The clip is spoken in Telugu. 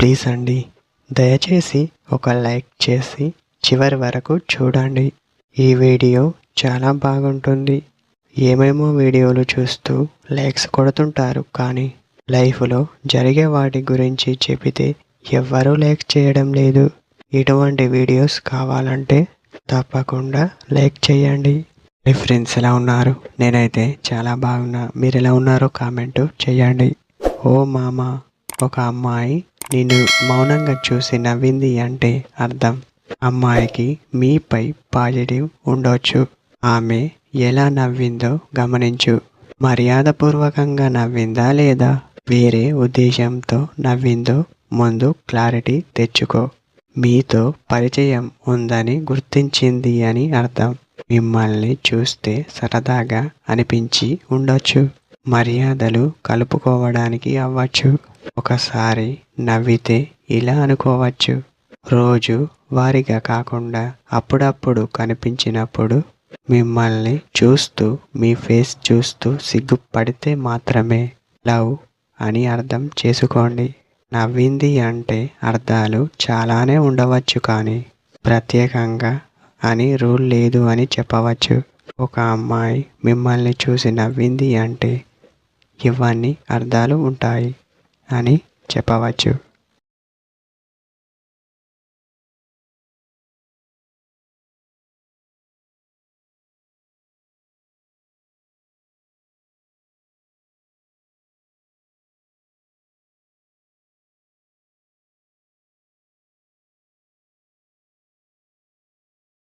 ప్లీజ్ అండి, దయచేసి ఒక లైక్ చేసి చివరి వరకు చూడండి. ఈ వీడియో చాలా బాగుంటుంది. ఏమేమో వీడియోలు చూస్తూ లైక్స్ కొడుతుంటారు, కానీ లైఫ్లో జరిగే వాటి గురించి చెబితే ఎవ్వరూ లైక్ చేయడం లేదు. ఇటువంటి వీడియోస్ కావాలంటే తప్పకుండా లైక్ చేయండి. మీ ఫ్రెండ్స్ ఎలా ఉన్నారు? నేనైతే చాలా బాగున్నా. మీరు ఎలా ఉన్నారో కామెంట్ చేయండి. ఓ మామ, ఒక అమ్మాయి నిన్ను మౌనంగా చూసి నవ్వింది అంటే అర్థం అమ్మాయికి మీపై పాజిటివ్ ఉండొచ్చు. ఆమె ఎలా నవ్విందో గమనించు. మర్యాదపూర్వకంగా నవ్విందా లేదా వేరే ఉద్దేశంతో నవ్విందో ముందు క్లారిటీ తెచ్చుకో. మీతో పరిచయం ఉందని గుర్తించింది అని అర్థం. మిమ్మల్ని చూస్తే సరదాగా అనిపించి ఉండొచ్చు. మర్యాదలు కలుపుకోవడానికి అవ్వచ్చు. ఒకసారి నవ్వితే ఇలా అనుకోవచ్చు. రోజు వారిగా కాకుండా అప్పుడప్పుడు కనిపించినప్పుడు మిమ్మల్ని చూస్తూ మీ ఫేస్ చూస్తూ సిగ్గుపడితే మాత్రమే లవ్ అని అర్థం చేసుకోండి. నవ్వింది అంటే అర్థాలు చాలానే ఉండవచ్చు, కానీ ప్రత్యేకంగా అని రూల్ లేదు అని చెప్పవచ్చు. ఒక అమ్మాయి మిమ్మల్ని చూసి నవ్వింది అంటే ఇవన్నీ అర్థాలు ఉంటాయి అని చెప్పవచ్చు.